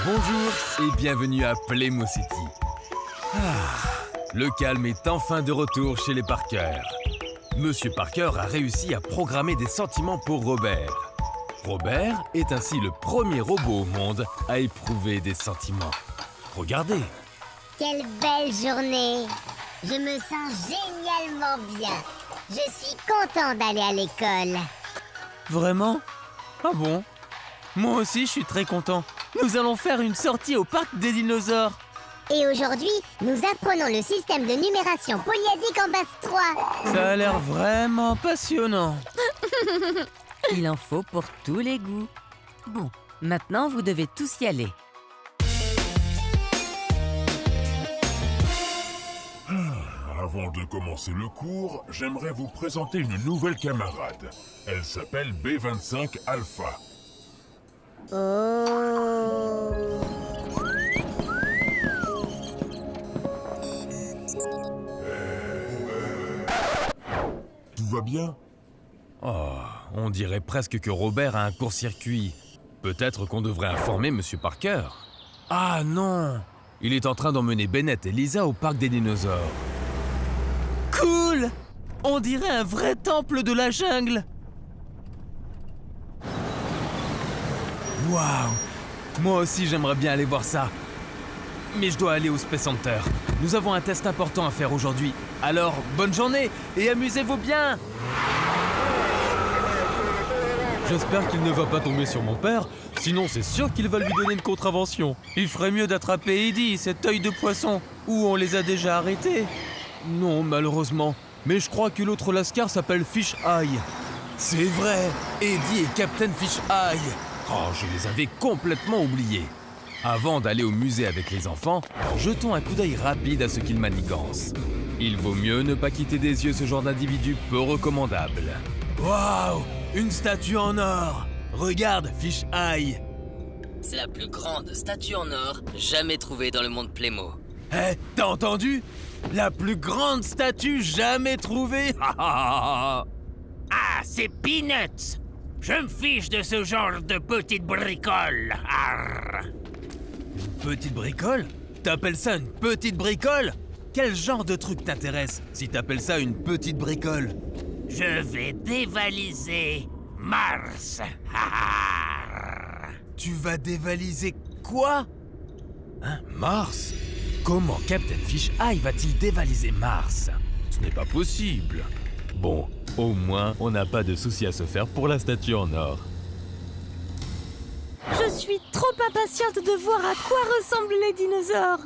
Bonjour et bienvenue à Playmo City. Le calme est enfin de retour chez les Parker. Monsieur Parker a réussi à programmer des sentiments pour Robert. Robert est ainsi le premier robot au monde à éprouver des sentiments. Regardez. Quelle belle journée! Je me sens génialement bien. Je suis content d'aller à l'école. Vraiment? Ah bon? Moi aussi, je suis très content. Nous allons faire une sortie au parc des dinosaures. Et aujourd'hui, nous apprenons le système de numération polyadique en base 3. Ça a l'air vraiment passionnant. Il en faut pour tous les goûts. Bon, maintenant vous devez tous y aller. Avant de commencer le cours, j'aimerais vous présenter une nouvelle camarade. Elle s'appelle B25 Alpha. Oh! Tout va bien? Oh, on dirait presque que Robert a un court-circuit. Peut-être qu'on devrait informer Monsieur Parker. Ah non! Il est en train d'emmener Bennett et Lisa au parc des dinosaures. Cool! On dirait un vrai temple de la jungle. Waouh! Moi aussi j'aimerais bien aller voir ça. Mais je dois aller au Space Center. Nous avons un test important à faire aujourd'hui. Alors, bonne journée et amusez-vous bien! J'espère qu'il ne va pas tomber sur mon père, sinon c'est sûr qu'il va lui donner une contravention. Il ferait mieux d'attraper Eddie, cet œil de poisson, ou on les a déjà arrêtés. Non, malheureusement. Mais je crois que l'autre lascar s'appelle Fish Eye. C'est vrai, Eddie et Captain Fish Eye. Oh, je les avais complètement oubliés. Avant d'aller au musée avec les enfants, jetons un coup d'œil rapide à ce qu'ils manigancent. Il vaut mieux ne pas quitter des yeux ce genre d'individu peu recommandable. Waouh! Une statue en or! Regarde, Fish Eye! C'est la plus grande statue en or jamais trouvée dans le monde Playmo. Hé, t'as entendu? La plus grande statue jamais trouvée! Ah, c'est Peanuts! Je me fiche de ce genre de petite bricole! Arr. Une petite bricole? T'appelles ça une petite bricole? Quel genre de truc t'intéresse si t'appelles ça une petite bricole? Je vais dévaliser Mars! Arr. Tu vas dévaliser quoi? Hein, Mars? Comment Captain Fish Eye va-t-il dévaliser Mars? Ce n'est pas possible. Bon, au moins, on n'a pas de soucis à se faire pour la statue en or. Je suis trop impatiente de voir à quoi ressemblent les dinosaures.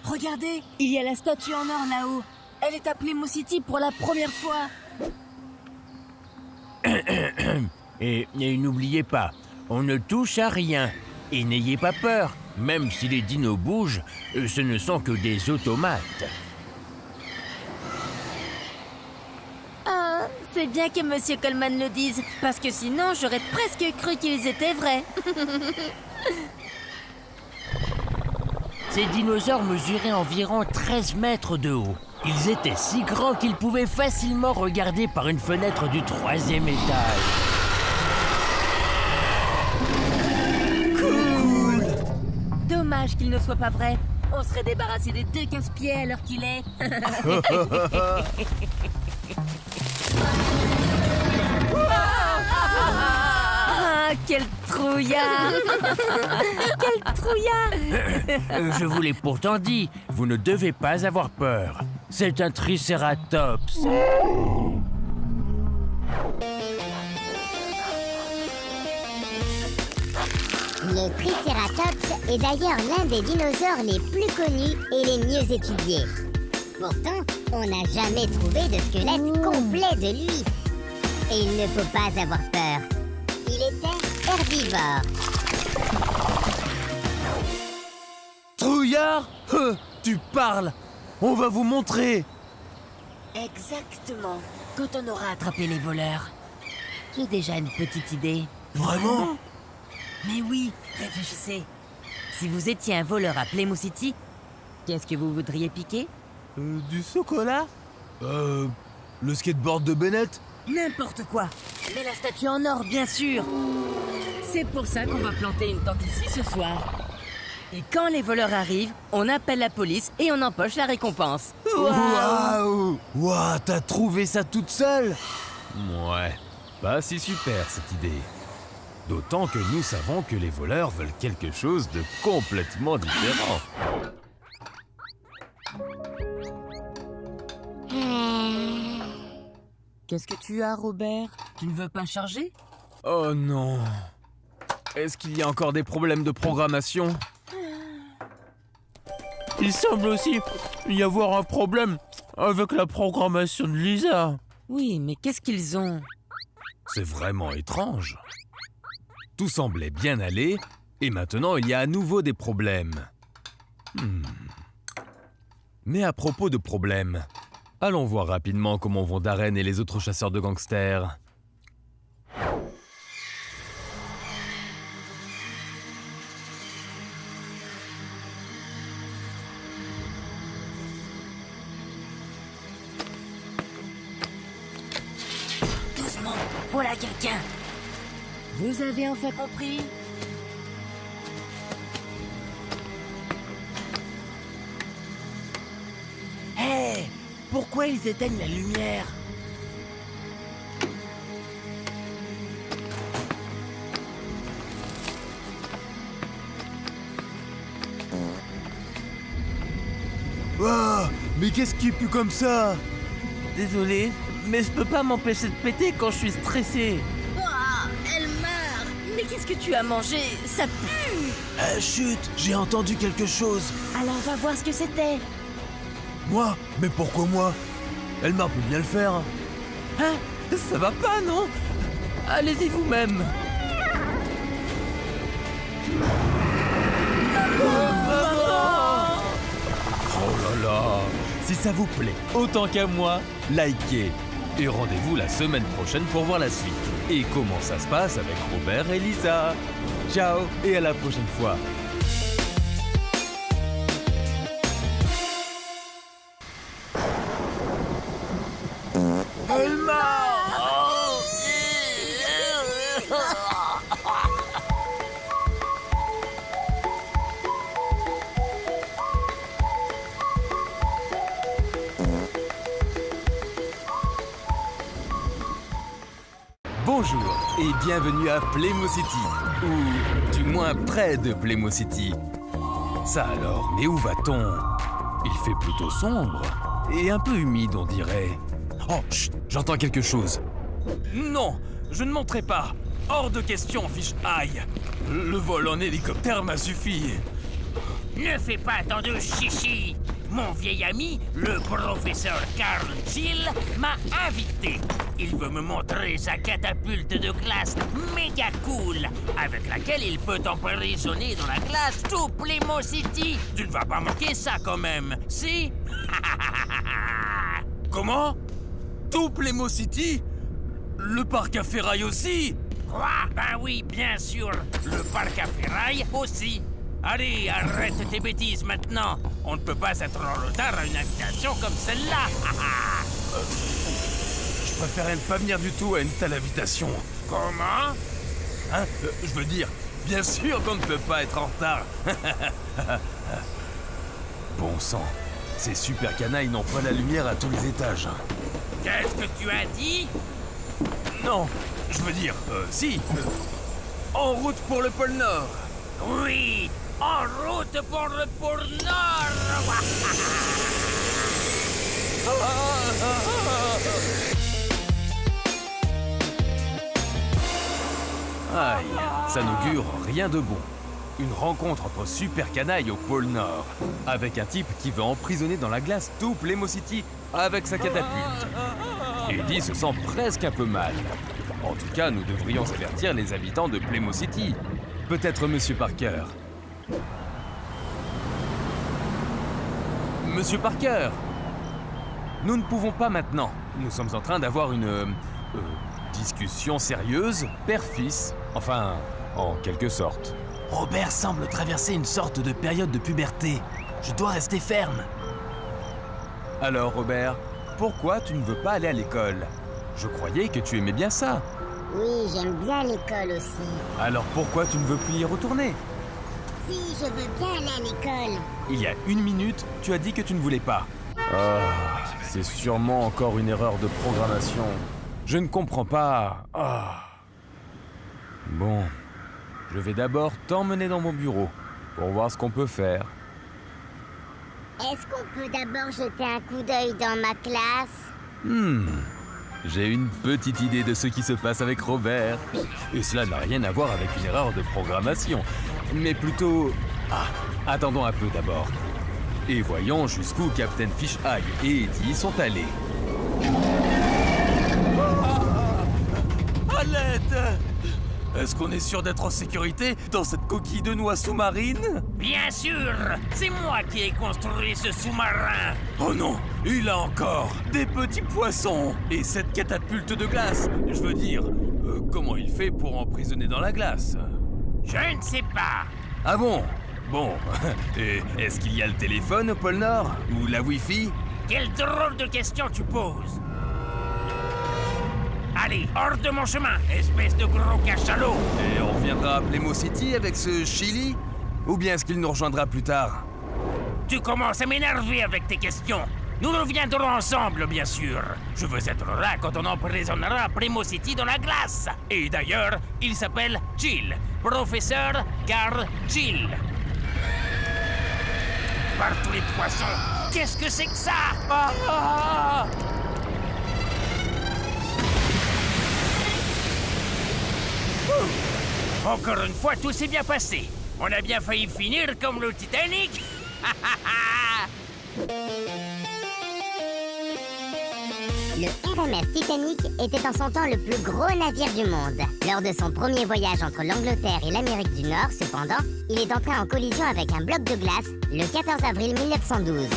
Regardez, il y a la statue en or là-haut. Elle est à Playmo City pour la première fois. Et n'oubliez pas, on ne touche à rien. Et n'ayez pas peur, même si les dinos bougent, ce ne sont que des automates. Ah, c'est bien que Monsieur Coleman le dise, parce que sinon j'aurais presque cru qu'ils étaient vrais. Ces dinosaures mesuraient environ 13 mètres de haut. Ils étaient si grands qu'ils pouvaient facilement regarder par une fenêtre du 3e étage. Cool! Dommage qu'il ne soit pas vrai. On serait débarrassé des deux casse-pieds à l'heure qu'il est. Ah, quel trouillard! Quel trouillard! Je vous l'ai pourtant dit, vous ne devez pas avoir peur. C'est un tricératops. Le Triceratops est d'ailleurs l'un des dinosaures les plus connus et les mieux étudiés. Pourtant, on n'a jamais trouvé de squelette complet de lui. Et il ne faut pas avoir peur. Il était herbivore. Trouillard? Tu parles! On va vous montrer! Exactement. Quand on aura attrapé les voleurs. J'ai déjà une petite idée. Vraiment? Mais oui, réfléchissez. Si vous étiez un voleur à Playmo City, qu'est-ce que vous voudriez piquer? Du chocolat? Le skateboard de Bennett? N'importe quoi. Mais la statue en or, bien sûr. C'est pour ça qu'on va planter une tente ici ce soir. Et quand les voleurs arrivent, on appelle la police et on empoche la récompense. Waouh! Waouh, t'as trouvé ça toute seule? Ouais, pas si super cette idée. D'autant que nous savons que les voleurs veulent quelque chose de complètement différent. Qu'est-ce que tu as, Robert? Tu ne veux pas charger? Oh non. Est-ce qu'il y a encore des problèmes de programmation? Il semble aussi y avoir un problème avec la programmation de Lisa. Oui, mais qu'est-ce qu'ils ont? C'est vraiment étrange. Tout semblait bien aller, et maintenant il y a à nouveau des problèmes. Mais à propos de problèmes, allons voir rapidement comment vont Darren et les autres chasseurs de gangsters. Doucement, voilà quelqu'un. Vous avez enfin compris? Hé, pourquoi ils éteignent la lumière? Ah, mais qu'est-ce qui pue comme ça? Désolé, mais je peux pas m'empêcher de péter quand je suis stressé. Elle meurt. Mais qu'est-ce que tu as mangé? Ça pue. Chut, j'ai entendu quelque chose. Alors va voir ce que c'était. Moi? Mais pourquoi moi? Elmar peut bien le faire. Hein? Ça va pas, non? Allez-y vous-même. Oh là là! Si ça vous plaît, autant qu'à moi, likez. Et rendez-vous la semaine prochaine pour voir la suite. Et comment ça se passe avec Robert et Lisa. Ciao et à la prochaine fois. Bonjour et bienvenue à Playmo City, ou du moins près de Playmo City. Ça alors, mais où va-t-on? Il fait plutôt sombre et un peu humide, on dirait. Oh, chut, j'entends quelque chose. Non, je ne monterai pas. Hors de question, fiche aïe. Le vol en hélicoptère m'a suffi. Ne fais pas tant de chichi. Mon vieil ami, le professeur Carl Gill, m'a invité. Il veut me montrer sa catapulte de glace méga cool, avec laquelle il peut emprisonner dans la glace tout Playmo City. Tu ne vas pas manquer ça quand même, si? Comment? Tout Playmo City? Le parc à ferraille aussi? Quoi? Ben oui, bien sûr, le parc à ferraille aussi. Allez, arrête tes bêtises maintenant. On ne peut pas être en retard à une invitation comme celle-là. Je préférerais ne pas venir du tout à une telle invitation. Comment? Hein? Je veux dire, bien sûr qu'on ne peut pas être en retard. Bon sang, ces super canailles n'ont pas la lumière à tous les étages. Qu'est-ce que tu as dit? Non, je veux dire, si. En route pour le pôle Nord. Oui, en route pour le pôle Nord. Aïe, ça n'augure rien de bon. Une rencontre entre super canailles au pôle Nord, avec un type qui veut emprisonner dans la glace tout Playmo City avec sa catapulte. Eddie se sent presque un peu mal. En tout cas, nous devrions avertir les habitants de Playmo City. Peut-être Monsieur Parker. Monsieur Parker! Nous ne pouvons pas maintenant. Nous sommes en train d'avoir une... discussion sérieuse, père-fils. Enfin, en quelque sorte. Robert semble traverser une sorte de période de puberté. Je dois rester ferme. Alors, Robert, pourquoi tu ne veux pas aller à l'école? Je croyais que tu aimais bien ça. Oui, j'aime bien l'école aussi. Alors pourquoi tu ne veux plus y retourner? Si, je veux bien aller à l'école. Il y a 1 minute, tu as dit que tu ne voulais pas. Ah, c'est sûrement encore une erreur de programmation. Je ne comprends pas. Ah. Bon, je vais d'abord t'emmener dans mon bureau pour voir ce qu'on peut faire. Est-ce qu'on peut d'abord jeter un coup d'œil dans ma classe? J'ai une petite idée de ce qui se passe avec Robert. Et cela n'a rien à voir avec une erreur de programmation, mais plutôt... Ah, attendons un peu d'abord. Et voyons jusqu'où Captain Fish-Eye et Eddie sont allés. À l'aide! Est-ce qu'on est sûr d'être en sécurité dans cette coquille de noix sous-marine? Bien sûr, c'est moi qui ai construit ce sous-marin. Oh non, il a encore des petits poissons et cette catapulte de glace. Je veux dire, comment il fait pour emprisonner dans la glace? Je ne sais pas. Ah bon? Bon, et est-ce qu'il y a le téléphone au pôle Nord? Ou la Wi-Fi? Quelle drôle de question tu poses. Allez, hors de mon chemin, espèce de gros cachalot. Et on reviendra à Playmo City avec ce Chili? Ou bien est-ce qu'il nous rejoindra plus tard? Tu commences à m'énerver avec tes questions. Nous reviendrons ensemble, bien sûr. Je veux être là quand on emprisonnera Playmo City dans la glace. Et d'ailleurs, il s'appelle Chill. Professeur Carl Chill. Par tous les poissons, qu'est-ce que c'est que ça? Ah! Encore une fois, tout s'est bien passé. On a bien failli finir comme le Titanic. Le RMS Titanic était en son temps le plus gros navire du monde. Lors de son premier voyage entre l'Angleterre et l'Amérique du Nord, cependant, il est entré en collision avec un bloc de glace le 14 avril 1912.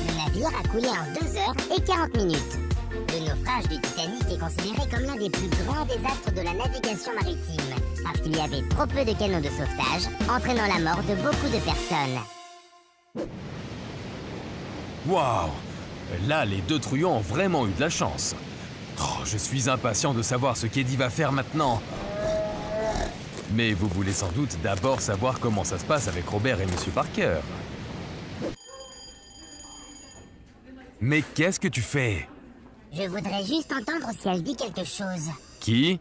Le navire a coulé en 2 heures et 40 minutes. Le naufrage du Titanic est considéré comme l'un des plus grands désastres de la navigation maritime, parce qu'il y avait trop peu de canaux de sauvetage, entraînant la mort de beaucoup de personnes. Waouh! Là, les deux truands ont vraiment eu de la chance. Oh, je suis impatient de savoir ce qu'Eddie va faire maintenant. Mais vous voulez sans doute d'abord savoir comment ça se passe avec Robert et Monsieur Parker. Mais qu'est-ce que tu fais? Je voudrais juste entendre si elle dit quelque chose. Qui?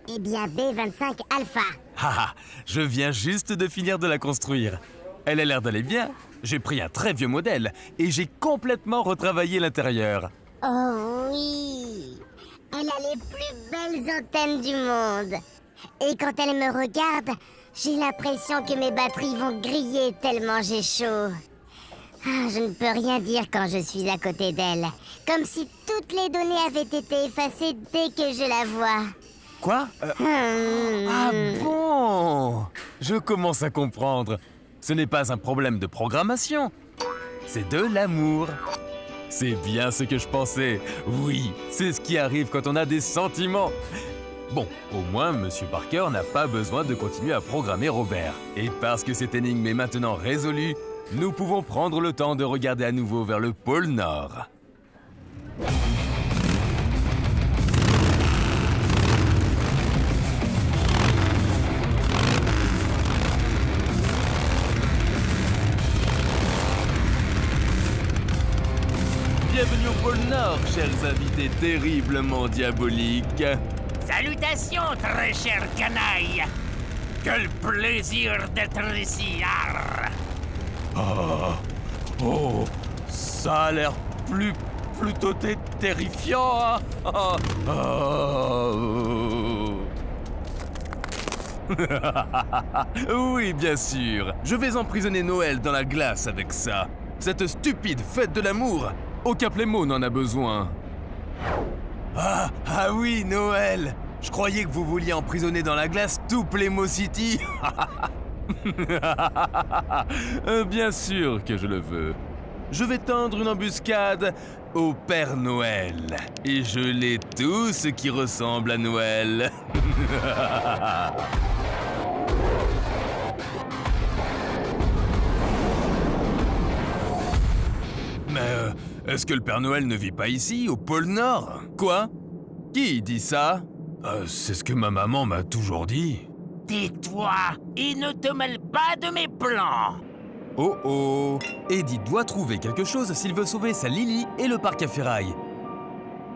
Eh bien, B25 Alpha. Haha, je viens juste de finir de la construire. Elle a l'air d'aller bien. J'ai pris un très vieux modèle et j'ai complètement retravaillé l'intérieur. Oh oui! Elle a les plus belles antennes du monde. Et quand elle me regarde, j'ai l'impression que mes batteries vont griller tellement j'ai chaud. Ah, je ne peux rien dire quand je suis à côté d'elle. Comme si toutes les données avaient été effacées dès que je la vois. Quoi? Ah bon? Je commence à comprendre. Ce n'est pas un problème de programmation. C'est de l'amour. C'est bien ce que je pensais. Oui, c'est ce qui arrive quand on a des sentiments. Bon, au moins, Monsieur Parker n'a pas besoin de continuer à programmer Robert. Et parce que cette énigme est maintenant résolue, nous pouvons prendre le temps de regarder à nouveau vers le pôle Nord. Bienvenue au pôle Nord, chers invités terriblement diaboliques. Salutations, très cher canaille. Quel plaisir d'être ici, arr. Oh, ça a l'air plutôt terrifiant, hein? Oui, bien sûr. Je vais emprisonner Noël dans la glace avec ça. Cette stupide fête de l'amour. Aucun Playmo n'en a besoin. Ah oui, Noël. Je croyais que vous vouliez emprisonner dans la glace tout Playmo City. Bien sûr que je le veux. Je vais tendre une embuscade au Père Noël. Et geler tout ce qui ressemble à Noël. Mais est-ce que le Père Noël ne vit pas ici, au pôle Nord? Quoi? Qui dit ça? C'est ce que ma maman m'a toujours dit. Tais-toi et ne te mêle pas de mes plans. Oh oh! Eddie doit trouver quelque chose s'il veut sauver sa Lily et le parc à ferraille.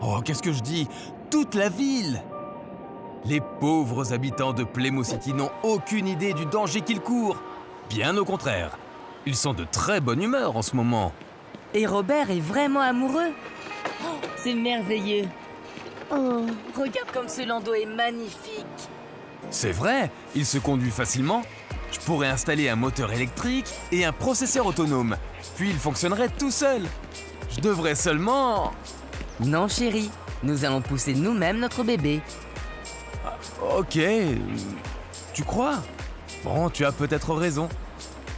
Oh, qu'est-ce que je dis? Toute la ville! Les pauvres habitants de Playmo City n'ont aucune idée du danger qu'ils courent. Bien au contraire. Ils sont de très bonne humeur en ce moment. Et Robert est vraiment amoureux. Oh, c'est merveilleux. Oh, regarde comme ce landau est magnifique. C'est vrai, il se conduit facilement. Je pourrais installer un moteur électrique et un processeur autonome. Puis il fonctionnerait tout seul. Je devrais seulement... Non, chérie, nous allons pousser nous-mêmes notre bébé. Ok, tu crois? Bon, tu as peut-être raison.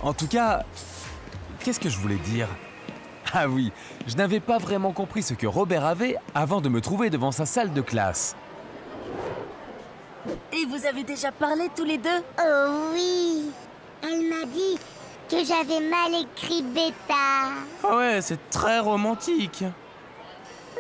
En tout cas, qu'est-ce que je voulais dire? Ah oui, je n'avais pas vraiment compris ce que Robert avait avant de me trouver devant sa salle de classe. Et vous avez déjà parlé tous les deux? Oh oui, elle m'a dit que j'avais mal écrit bêta. Ah ouais, c'est très romantique.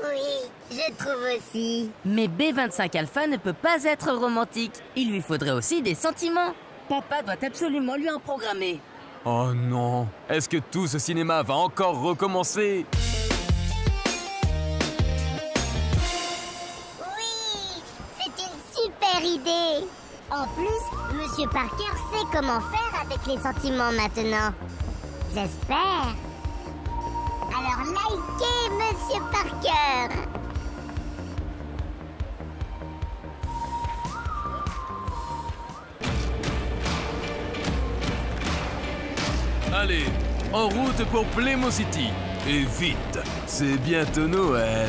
Oui, je trouve aussi. Mais B25 Alpha ne peut pas être romantique. Il lui faudrait aussi des sentiments. Papa doit absolument lui en programmer. Oh non, est-ce que tout ce cinéma va encore recommencer? Oui, c'est une super idée. En plus, Monsieur Parker sait comment faire avec les sentiments maintenant. J'espère. Alors likez Monsieur Parker. Allez, en route pour Playmo City. Et vite, c'est bientôt Noël.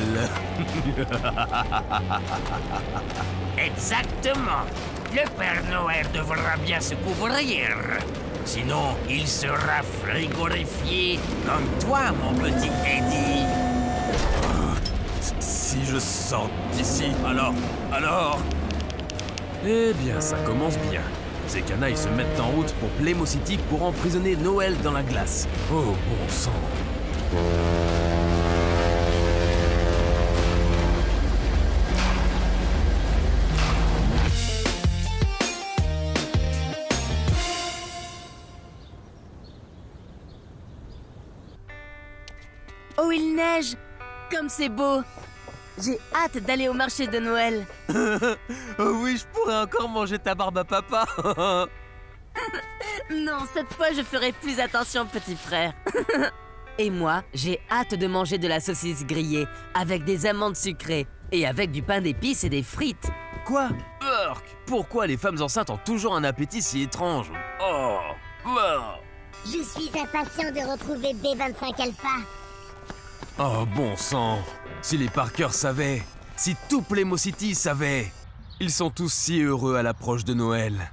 Exactement. Le Père Noël devra bien se couvrir. Sinon, il sera frigorifié comme toi, mon petit Eddie. Si je sors d'ici, alors... Eh bien, ça commence bien. Ces canailles se mettent en route pour Playmo City pour emprisonner Noël dans la glace. Oh, bon sang. Oh, il neige! Comme c'est beau! J'ai hâte d'aller au marché de Noël. Oh oui, je pourrais encore manger ta barbe à papa. Non, cette fois, je ferai plus attention, petit frère. Et moi, j'ai hâte de manger de la saucisse grillée avec des amandes sucrées et avec du pain d'épices et des frites. Quoi? Urk! Pourquoi les femmes enceintes ont toujours un appétit si étrange? Oh! Je suis impatient de retrouver B25 Alpha. Oh, bon sang! Si les Parker savaient, si tout Playmo City savait, ils sont tous si heureux à l'approche de Noël.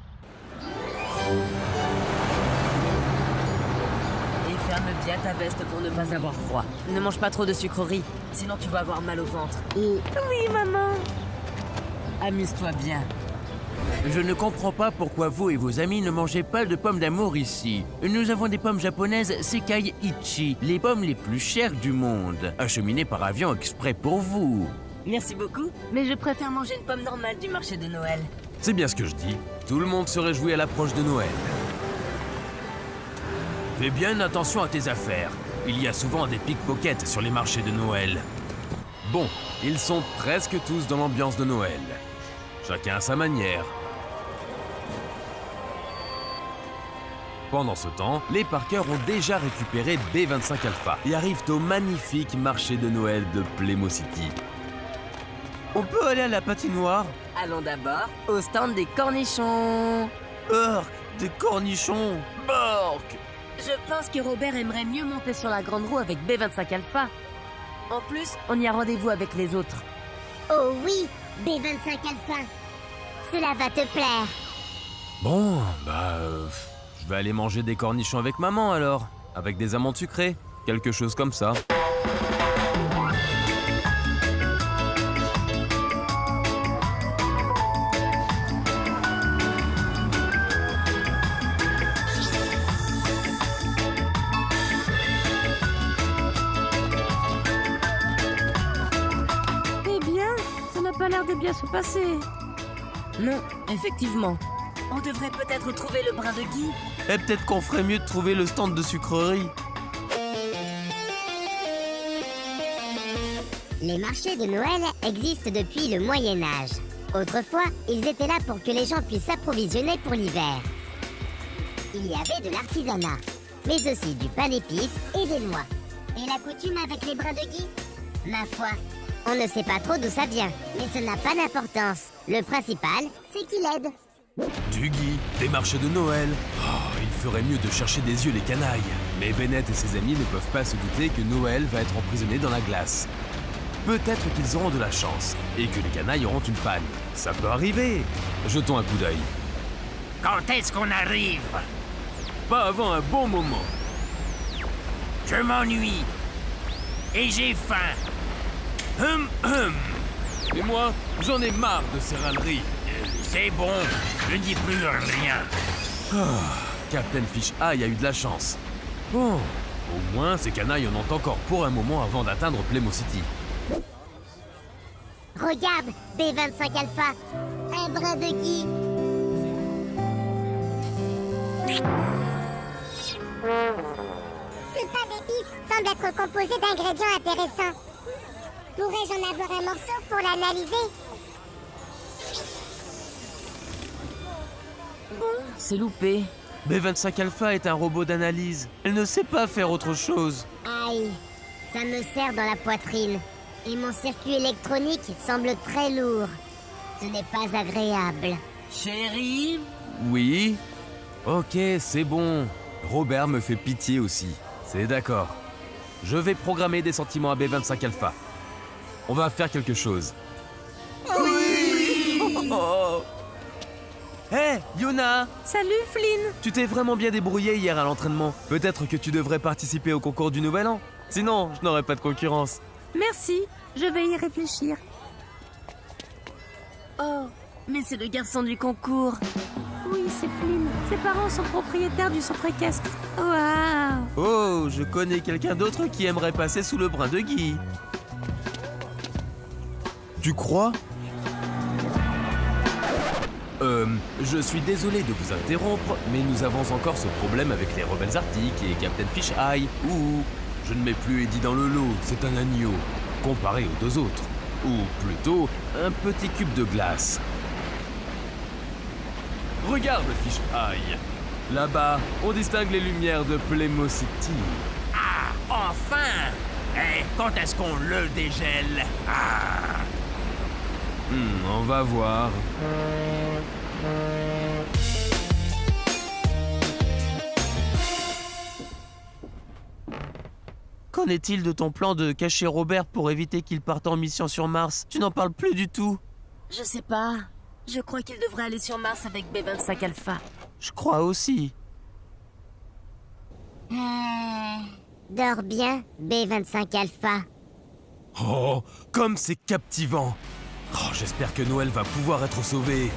Et ferme bien ta veste pour ne pas avoir froid. Ne mange pas trop de sucreries, sinon tu vas avoir mal au ventre. Oui, maman. Amuse-toi bien. Je ne comprends pas pourquoi vous et vos amis ne mangez pas de pommes d'amour ici. Nous avons des pommes japonaises Sekai Ichi, les pommes les plus chères du monde, acheminées par avion exprès pour vous. Merci beaucoup, mais je préfère manger une pomme normale du marché de Noël. C'est bien ce que je dis. Tout le monde se réjouit à l'approche de Noël. Fais bien attention à tes affaires. Il y a souvent des pickpockets sur les marchés de Noël. Bon, ils sont presque tous dans l'ambiance de Noël. Chacun à sa manière. Pendant ce temps, les Parker ont déjà récupéré B25 Alpha et arrivent au magnifique marché de Noël de Playmo City. On peut aller à la patinoire? Allons d'abord au stand des cornichons. Urk, des cornichons. Bork. Je pense que Robert aimerait mieux monter sur la grande roue avec B25 Alpha. En plus, on y a rendez-vous avec les autres. Oh oui, B25 Alpha. Cela va te plaire. Bon, je vais aller manger des cornichons avec maman alors. Avec des amandes sucrées. Quelque chose comme ça. Eh bien, ça n'a pas l'air devrait bien se passer. Non, effectivement. On devrait peut-être trouver le brin de Guy. Et peut-être qu'on ferait mieux de trouver le stand de sucrerie. Les marchés de Noël existent depuis le Moyen-Âge. Autrefois, ils étaient là pour que les gens puissent s'approvisionner pour l'hiver. Il y avait de l'artisanat, mais aussi du pain d'épices et des noix. Et la coutume avec les brins de Guy? Ma foi, on ne sait pas trop d'où ça vient, mais ça n'a pas d'importance. Le principal, c'est qu'il aide. Du Guy, des marchés de Noël. Oh, il ferait mieux de chercher des yeux les canailles. Mais Bennett et ses amis ne peuvent pas se douter que Noël va être emprisonné dans la glace. Peut-être qu'ils auront de la chance et que les canailles auront une panne. Ça peut arriver. Jetons un coup d'œil. Quand est-ce qu'on arrive? Pas avant un bon moment. Je m'ennuie. Et j'ai faim. Et moi, j'en ai marre de ces râleries. C'est bon, je ne dis plus rien. Captain Fish Eye a eu de la chance. Bon, au moins ces canailles en ont encore pour un moment avant d'atteindre Playmo City. Regarde, B25 Alpha, un brin de Guy. Ce pain d'épices semble être composé d'ingrédients intéressants. Pourrais-je en avoir un morceau pour l'analyser? C'est loupé. B25 Alpha est un robot d'analyse. Elle ne sait pas faire autre chose. Aïe, ça me serre dans la poitrine. Et mon circuit électronique semble très lourd. Ce n'est pas agréable. Chérie? Oui? Ok, c'est bon. Robert me fait pitié aussi. C'est d'accord. Je vais programmer des sentiments à B25 Alpha. On va faire quelque chose. Oui. Oh. Hé, Yuna! Salut Flynn. Tu t'es vraiment bien débrouillé hier à l'entraînement. Peut-être que tu devrais participer au concours du Nouvel An. Sinon, je n'aurais pas de concurrence. Merci, je vais y réfléchir. Oh, mais c'est le garçon du concours. Oui, c'est Flynn. Ses parents sont propriétaires du centre équestre. Waouh! Oh, je connais quelqu'un d'autre qui aimerait passer sous le brin de Guy. Tu crois? Je suis désolé de vous interrompre, mais nous avons encore ce problème avec les rebelles arctiques et Captain Fish Eye. Ouh, je ne mets plus Eddie dans le lot, c'est un agneau, comparé aux deux autres. Ou plutôt, un petit cube de glace. Regarde, Fish Eye. Là-bas, on distingue les lumières de Playmo City. Ah, enfin! Et quand est-ce qu'on le dégèle? Ah! On va voir. Qu'en est-il de ton plan de cacher Robert pour éviter qu'il parte en mission sur Mars? Tu n'en parles plus du tout. Je sais pas. Je crois qu'il devrait aller sur Mars avec B25 Alpha. Je crois aussi. Dors bien, B25 Alpha. Oh, comme c'est captivant. Oh, j'espère que Noël va pouvoir être sauvé.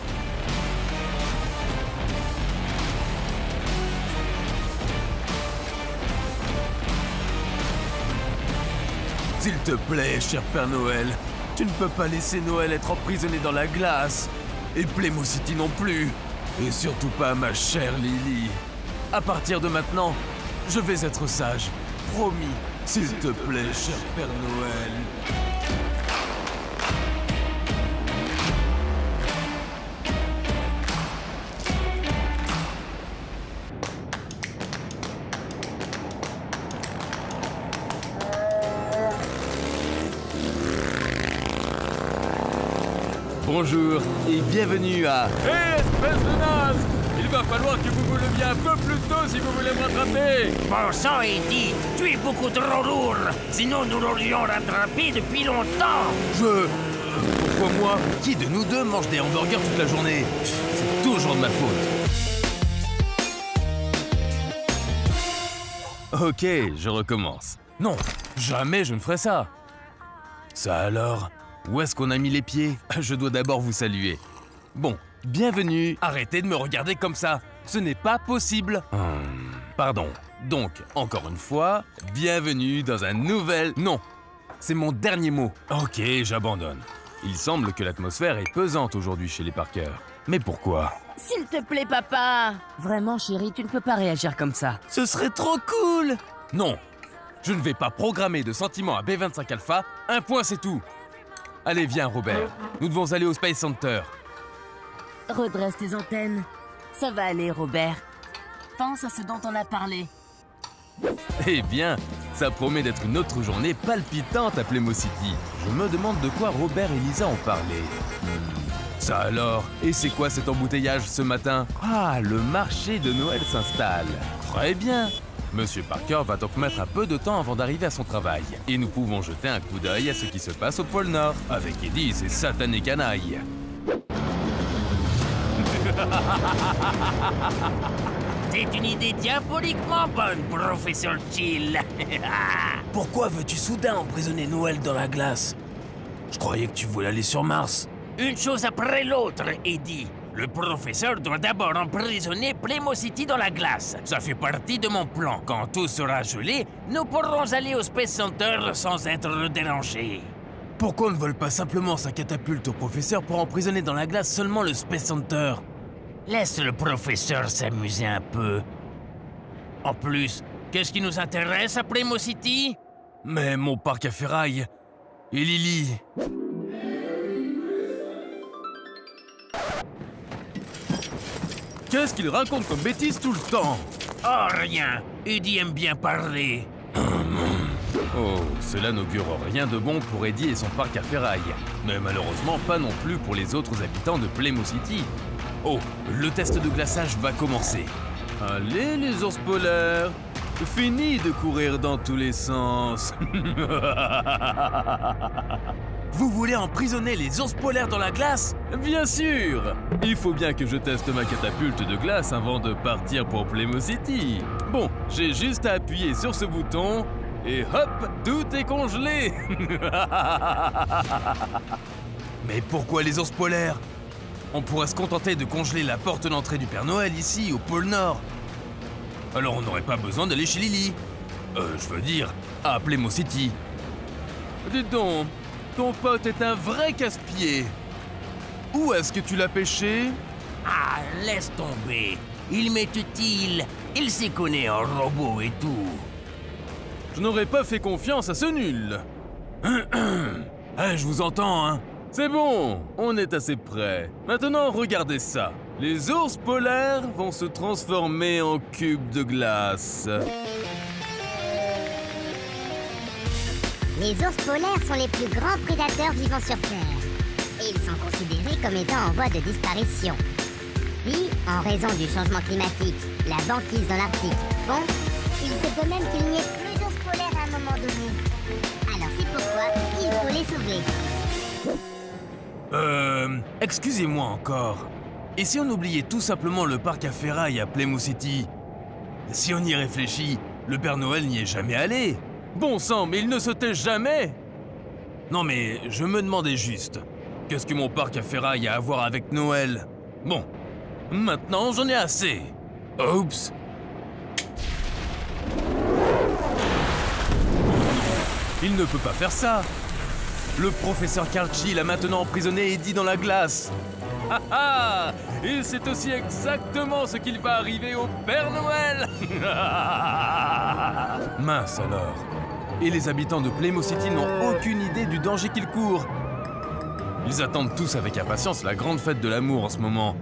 S'il te plaît, cher Père Noël, tu ne peux pas laisser Noël être emprisonné dans la glace. Et Playmo City non plus. Et surtout pas ma chère Lily. À partir de maintenant, je vais être sage. Promis. S'il te plaît, cher Père Noël. Bonjour et bienvenue à... Hé, espèce de naze! Il va falloir que vous vous leviez un peu plus tôt si vous voulez me rattraper! Bon sang, Eddie, tu es beaucoup trop lourd. Sinon, nous l'aurions rattrapé depuis longtemps. Pourquoi moi? Qui de nous deux mange des hamburgers toute la journée? C'est toujours de ma faute. Ok, je recommence. Non, jamais je ne ferai ça. Ça alors? Où est-ce qu'on a mis les pieds? Je dois d'abord vous saluer. Bon, bienvenue. Arrêtez de me regarder comme ça. Ce n'est pas possible. Pardon. Donc, encore une fois, bienvenue dans un nouvel... Non, c'est mon dernier mot. Ok, j'abandonne. Il semble que l'atmosphère est pesante aujourd'hui chez les Parker. Mais pourquoi? S'il te plaît, papa. Vraiment, chérie, tu ne peux pas réagir comme ça. Ce serait trop cool! Non, je ne vais pas programmer de sentiments à B25 Alpha. Un point, c'est tout. Allez, viens, Robert. Nous devons aller au Space Center. Redresse tes antennes. Ça va aller, Robert. Pense à ce dont on a parlé. Eh bien, ça promet d'être une autre journée palpitante à Playmo City. Je me demande de quoi Robert et Lisa ont parlé. Ça alors? Et c'est quoi cet embouteillage ce matin? Ah, le marché de Noël s'installe. Très bien. Monsieur Parker va donc mettre un peu de temps avant d'arriver à son travail. Et nous pouvons jeter un coup d'œil à ce qui se passe au pôle Nord, avec Eddie et ses satanés canailles. C'est une idée diaboliquement bonne, professeur Chill. Pourquoi veux-tu soudain emprisonner Noël dans la glace? Je croyais que tu voulais aller sur Mars. Une chose après l'autre, Eddie. Le professeur doit d'abord emprisonner Playmo City dans la glace. Ça fait partie de mon plan. Quand tout sera gelé, nous pourrons aller au Space Center sans être dérangés. Pourquoi on ne vole pas simplement sa catapulte au professeur pour emprisonner dans la glace seulement le Space Center? Laisse le professeur s'amuser un peu. En plus, qu'est-ce qui nous intéresse à Playmo City? Mais mon parc à ferraille et Lily. Qu'est-ce qu'il raconte comme bêtise tout le temps? Oh, rien. Eddie aime bien parler. Oh, cela n'augure rien de bon pour Eddie et son parc à ferraille. Mais malheureusement pas non plus pour les autres habitants de Playmo City. Oh, le test de glaçage va commencer. Allez les ours polaires, fini de courir dans tous les sens. Vous voulez emprisonner les ours polaires dans la glace? Bien sûr! Il faut bien que je teste ma catapulte de glace avant de partir pour Playmo City. Bon, j'ai juste à appuyer sur ce bouton et hop, tout est congelé. Mais pourquoi les ours polaires? On pourrait se contenter de congeler la porte d'entrée du Père Noël ici, au pôle Nord. Alors on n'aurait pas besoin d'aller chez Lily. Je veux dire, à Playmo City. Dis donc, ton pote est un vrai casse-pied. Où est-ce que tu l'as pêché? Ah, laisse tomber. Il m'est utile. Il s'y connaît en robot et tout. Je n'aurais pas fait confiance à ce nul. Je vous entends, hein. C'est bon, on est assez près. Maintenant, regardez ça. Les ours polaires vont se transformer en cubes de glace. Les ours polaires sont les plus grands prédateurs vivant sur Terre. Et ils sont considérés comme étant en voie de disparition. Si, en raison du changement climatique, la banquise dans l'Arctique fond, il se peut même qu'il n'y ait plus d'ours polaires à un moment donné. Alors c'est pourquoi il faut les sauver. Excusez-moi encore. Et si on oubliait tout simplement le parc à ferraille à Playmo City? Si on y réfléchit, le Père Noël n'y est jamais allé. Bon sang, mais il ne se tait jamais. Non mais, je me demandais juste, qu'est-ce que mon parc à ferraille a à voir avec Noël? Bon, maintenant j'en ai assez. Oups. Il ne peut pas faire ça. Le professeur Karchi a maintenant emprisonné Eddie dans la glace. Ah ah! Et c'est aussi exactement ce qu'il va arriver au Père Noël. Mince alors. Et les habitants de Playmo City n'ont aucune idée du danger qu'ils courent. Ils attendent tous avec impatience la grande fête de l'amour en ce moment.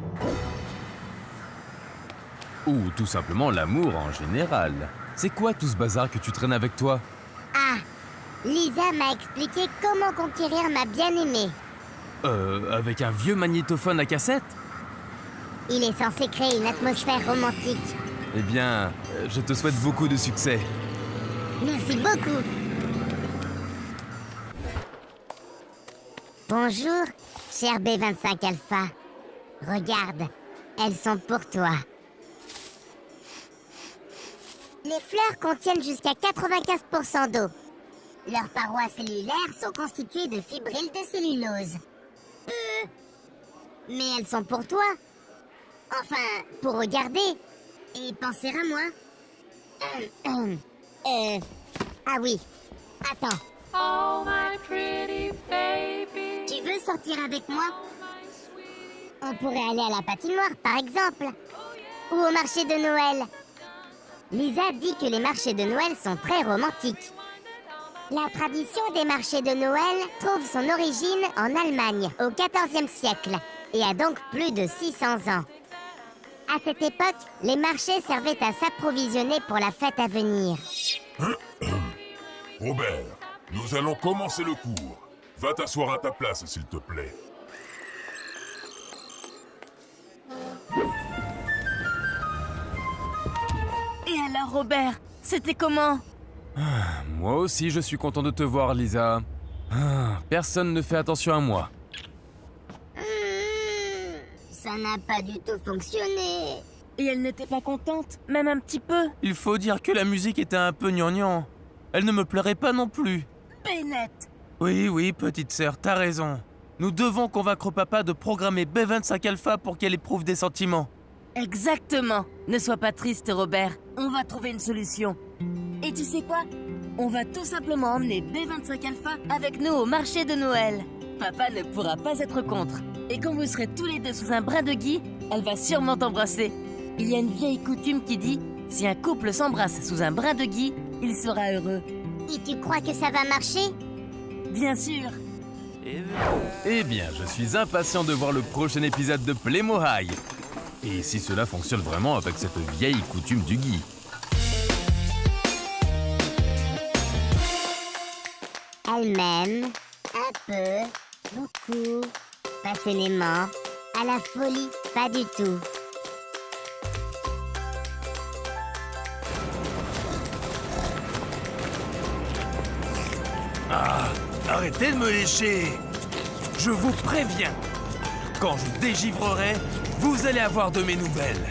Ou tout simplement l'amour en général. C'est quoi tout ce bazar que tu traînes avec toi? Ah, Lisa m'a expliqué comment conquérir ma bien-aimée. Avec un vieux magnétophone à cassette? Il est censé créer une atmosphère romantique. Eh bien, je te souhaite beaucoup de succès. Merci beaucoup. Bonjour, cher B25 Alpha. Regarde, elles sont pour toi. Les fleurs contiennent jusqu'à 95% d'eau. Leurs parois cellulaires sont constituées de fibrilles de cellulose. Mais elles sont pour toi. Enfin, pour regarder et penser à moi. Ah oui, attends, Tu veux sortir avec moi? On pourrait aller à la patinoire, par exemple. Ou au marché de Noël. Lisa dit que les marchés de Noël sont très romantiques. La tradition des marchés de Noël trouve son origine en Allemagne, au XIVe siècle, et a donc plus de 600 ans. À cette époque, les marchés servaient à s'approvisionner pour la fête à venir. Robert, nous allons commencer le cours. Va t'asseoir à ta place, s'il te plaît. Et alors, Robert, c'était comment? Moi aussi, je suis content de te voir, Lisa. Personne ne fait attention à moi. Ça n'a pas du tout fonctionné. Et elle n'était pas contente, même un petit peu? Il faut dire que la musique était un peu gnangnan. Elle ne me plairait pas non plus. Bennett! Oui, petite sœur, t'as raison. Nous devons convaincre papa de programmer B25 Alpha pour qu'elle éprouve des sentiments. Exactement. Ne sois pas triste, Robert. On va trouver une solution. Et tu sais quoi? On va tout simplement emmener B25 Alpha avec nous au marché de Noël. Papa ne pourra pas être contre. Et quand vous serez tous les deux sous un brin de gui, elle va sûrement t'embrasser. Il y a une vieille coutume qui dit « Si un couple s'embrasse sous un brin de gui, il sera heureux. Et tu crois que ça va marcher? » Bien sûr. Eh bien, je suis impatient de voir le prochain épisode de Playmo High. Et si cela fonctionne vraiment avec cette vieille coutume du gui. Elle m'aime, un peu, beaucoup, passionnément, à la folie, pas du tout. Arrêtez de me lécher. Je vous préviens. Quand je dégivrerai, vous allez avoir de mes nouvelles.